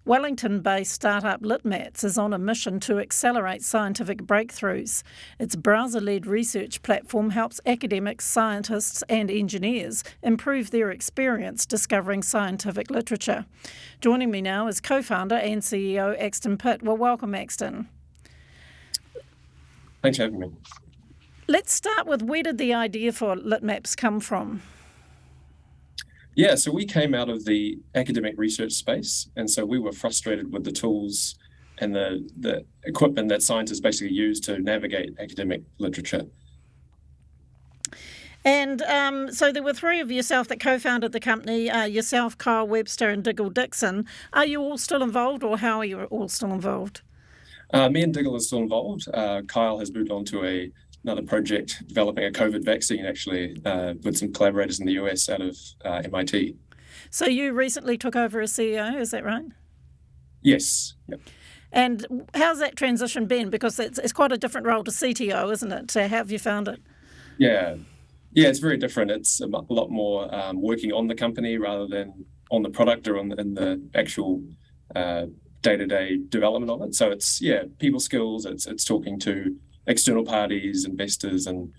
Wellington-based startup Litmaps is on a mission to accelerate scientific breakthroughs. Its browser-led research platform helps academics, scientists and engineers improve their experience discovering scientific literature. Joining me now is co-founder and CEO Axton Pitt. Well, welcome, Axton. Thanks for having me. Let's start with, where did the idea for Litmaps come from? Yeah, so we came out of the academic research space, and so we were frustrated with the tools and the equipment that scientists basically use to navigate academic literature. And so there were three of yourself that co-founded the company, yourself, Kyle Webster and Diggle Dixon. Are you all still involved, or how are you all still involved? Me and Diggle are still involved. Kyle has moved on to another project developing a COVID vaccine, actually, with some collaborators in the US out of MIT. So you recently took over as CEO, is that right? Yes. Yep. And how's that transition been? Because it's quite a different role to CTO, isn't it? So how have you found it? Yeah, it's very different. It's a lot more working on the company rather than on the product or in the actual day-to-day development of it. So it's, people skills, it's talking to external parties, investors, and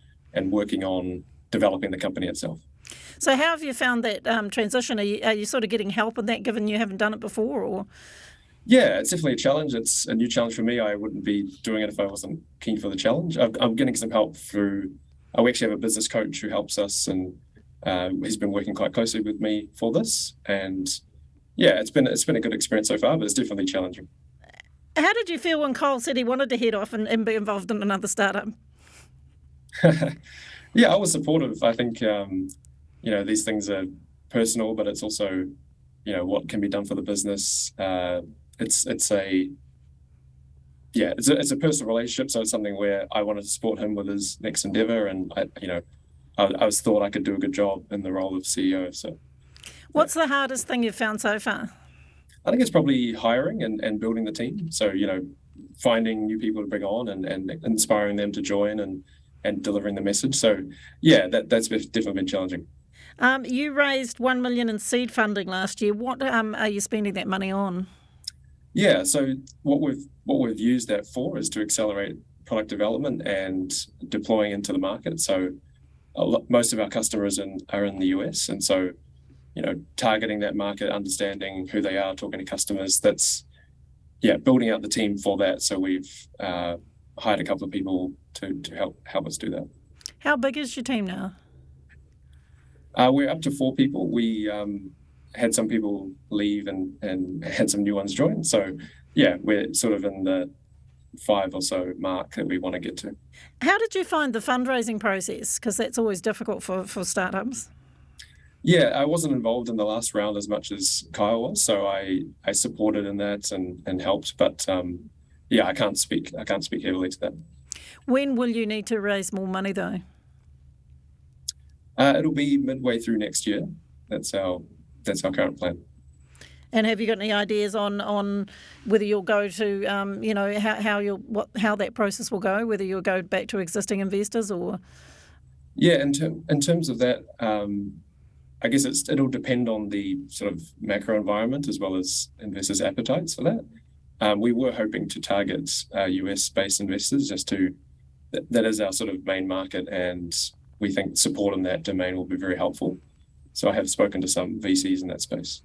working on developing the company itself. So how have you found that transition? Are you sort of getting help in that, given you haven't done it before? Or? Yeah, it's definitely a challenge. It's a new challenge for me. I wouldn't be doing it if I wasn't keen for the challenge. I'm getting some help through, we actually have a business coach who helps us, and he's been working quite closely with me for this. And yeah, it's been a good experience so far, but it's definitely challenging. How did you feel when Kyle said he wanted to head off and be involved in another startup? Yeah, I was supportive. I think, these things are personal, but it's also, what can be done for the business. It's a personal relationship. So it's something where I wanted to support him with his next endeavor. And, I was thought I could do a good job in the role of CEO. So, what's the hardest thing you've found so far? I think it's probably hiring and building the team. So, finding new people to bring on and inspiring them to join and delivering the message. So, yeah, that's definitely been challenging. You raised $1 million in seed funding last year. What are you spending that money on? Yeah, so what we've used that for is to accelerate product development and deploying into the market. So, most of our customers are in the US, and so, targeting that market, understanding who they are, talking to customers, that's, building out the team for that. So we've hired a couple of people to help us do that. How big is your team now? We're up to 4 people. We had some people leave and had some new ones join. So, we're sort of in the 5 or so mark that we want to get to. How did you find the fundraising process? Because that's always difficult for startups. Yeah, I wasn't involved in the last round as much as Kyle was, so I supported in that and helped. But I can't speak heavily to that. When will you need to raise more money, though? It'll be midway through next year. That's our current plan. And have you got any ideas on whether you'll go to how that process will go? Whether you'll go back to existing investors or? Yeah, in terms of that. I guess it'll depend on the sort of macro environment as well as investors' appetites for that. We were hoping to target US-based investors, that is our sort of main market, and we think support in that domain will be very helpful. So I have spoken to some VCs in that space.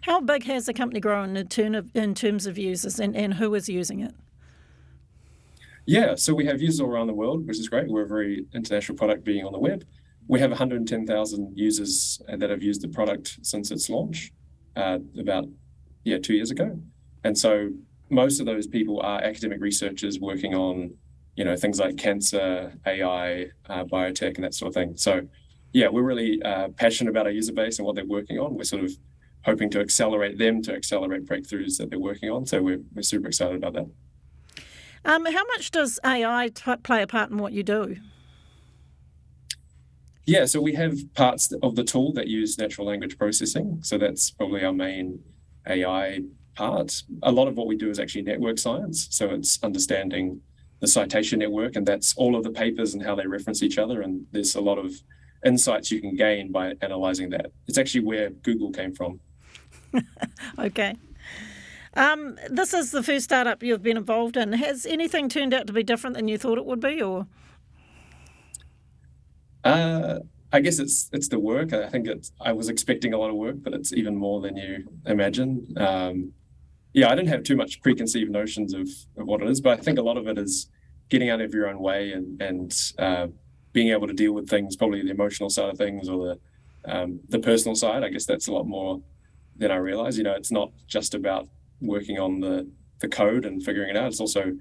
How big has the company grown in terms of users, and who is using it? Yeah, so we have users all around the world, which is great. We're a very international product being on the web. We have 110,000 users that have used the product since its launch about 2 years ago. And so most of those people are academic researchers working on, things like cancer, AI, biotech, and that sort of thing. So, we're really passionate about our user base and what they're working on. We're sort of hoping to accelerate them to accelerate breakthroughs that they're working on. So we're super excited about that. How much does AI play a part in what you do? Yeah, so we have parts of the tool that use natural language processing. So that's probably our main AI part. A lot of what we do is actually network science. So it's understanding the citation network, and that's all of the papers and how they reference each other. And there's a lot of insights you can gain by analyzing that. It's actually where Google came from. Okay. This is the first startup you've been involved in. Has anything turned out to be different than you thought it would be, or? I guess it's the work. I think I was expecting a lot of work, but it's even more than you imagine. Yeah, I didn't have too much preconceived notions of what it is, but I think a lot of it is getting out of your own way and being able to deal with things, probably the emotional side of things or the personal side. I guess that's a lot more than I realized. It's not just about working on the code and figuring it out. It's also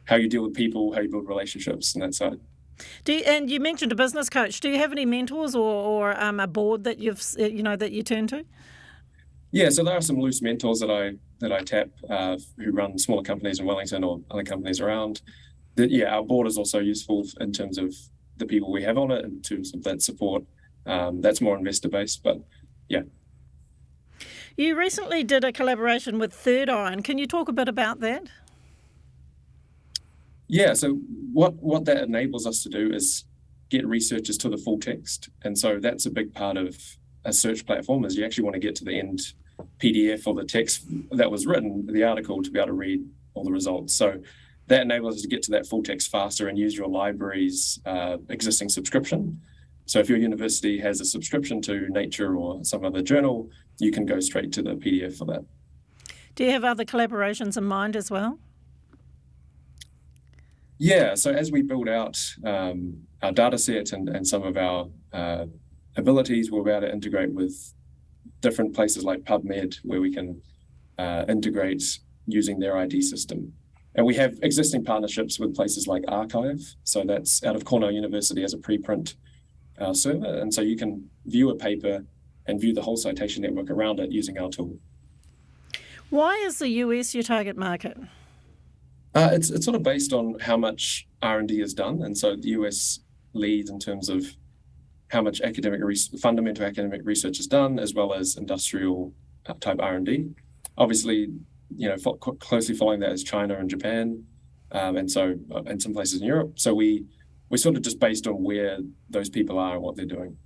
how you deal with people, how you build relationships, and that side. And you mentioned a business coach. Do you have any mentors or a board that that you turn to? Yeah, so there are some loose mentors that I tap who run smaller companies in Wellington or other companies around. Our board is also useful in terms of the people we have on it, in terms of that support. That's more investor based, but yeah. You recently did a collaboration with Third Iron. Can you talk a bit about that? Yeah, so what that enables us to do is get researchers to the full text. And so that's a big part of a search platform, is you actually want to get to the end PDF or the text that was written, the article, to be able to read all the results. So that enables us to get to that full text faster and use your library's existing subscription. So if your university has a subscription to Nature or some other journal, you can go straight to the PDF for that. Do you have other collaborations in mind as well? Yeah, so as we build out our data set and some of our abilities, we'll be able to integrate with different places like PubMed, where we can integrate using their ID system. And we have existing partnerships with places like Archive. So that's out of Cornell University as a preprint server. And so you can view a paper and view the whole citation network around it using our tool. Why is the US your target market? It's sort of based on how much R&D is done. And so the US leads in terms of how much fundamental academic research is done, as well as industrial type R&D. Obviously, closely following that is China and Japan, and some places in Europe. So we're sort of just based on where those people are and what they're doing.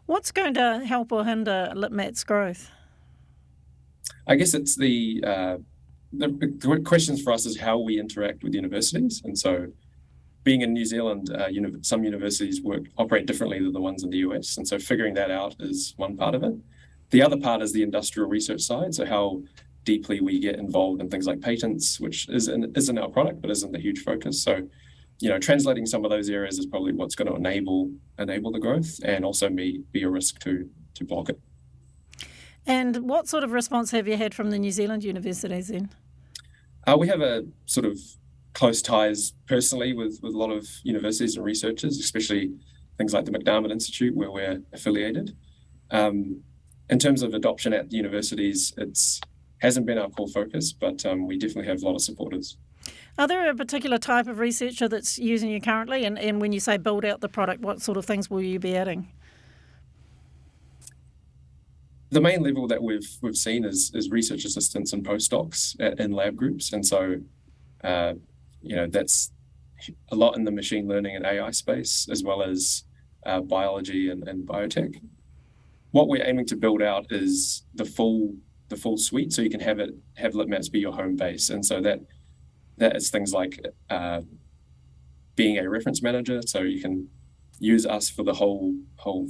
What's going to help or hinder Litmaps' growth? I guess it's the questions for us is how we interact with universities. And so being in New Zealand, some universities operate differently than the ones in the US. And so figuring that out is one part of it. The other part is the industrial research side. So how deeply we get involved in things like patents, which isn't our product, but isn't a huge focus. So, translating some of those areas is probably what's going to enable the growth, and also be a risk to block it. And what sort of response have you had from the New Zealand universities then? We have a sort of close ties personally with a lot of universities and researchers, especially things like the McDermott Institute, where we're affiliated. In terms of adoption at the universities, it hasn't been our core focus, but we definitely have a lot of supporters. Are there a particular type of researcher that's using you currently? And when you say build out the product, what sort of things will you be adding? The main level that we've seen is research assistants and postdocs in lab groups. And so, that's a lot in the machine learning and AI space, as well as biology and biotech. What we're aiming to build out is the full suite, so you can have Litmaps be your home base. And so that is things like being a reference manager, so you can use us for the whole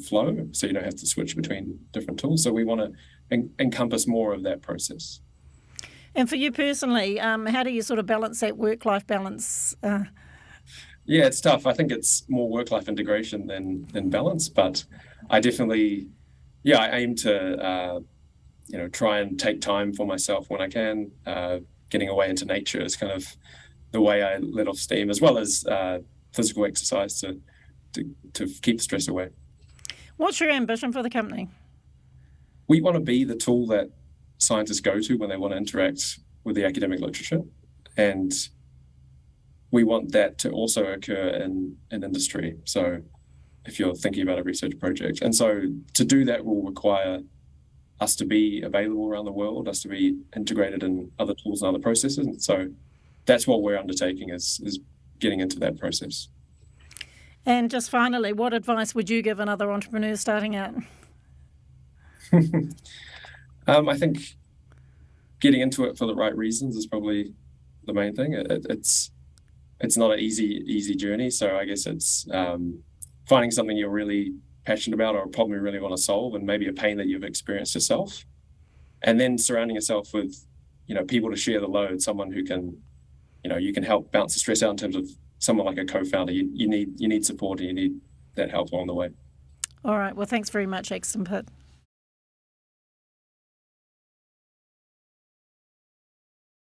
flow, so you don't have to switch between different tools. So we want to encompass more of that process. And for you personally, how do you sort of balance that work-life balance? Yeah, it's tough. I think it's more work-life integration than balance, but I definitely, I aim to, try and take time for myself when I can. Getting away into nature is kind of the way I let off steam, as well as physical exercise to keep the stress away. What's your ambition for the company? We want to be the tool that scientists go to when they want to interact with the academic literature. And we want that to also occur in industry. So if you're thinking about a research project. And so to do that will require us to be available around the world, us to be integrated in other tools and other processes. And so that's what we're undertaking is getting into that process. And just finally, what advice would you give another entrepreneur starting out? I think getting into it for the right reasons is probably the main thing. It's not an easy journey. So I guess it's finding something you're really passionate about, or a problem you really want to solve, and maybe a pain that you've experienced yourself, and then surrounding yourself with, people to share the load, someone who can, you can help bounce the stress out in terms of someone like a co-founder. You need support, and you need that help along the way. All right. Well, thanks very much, Axton Pitt.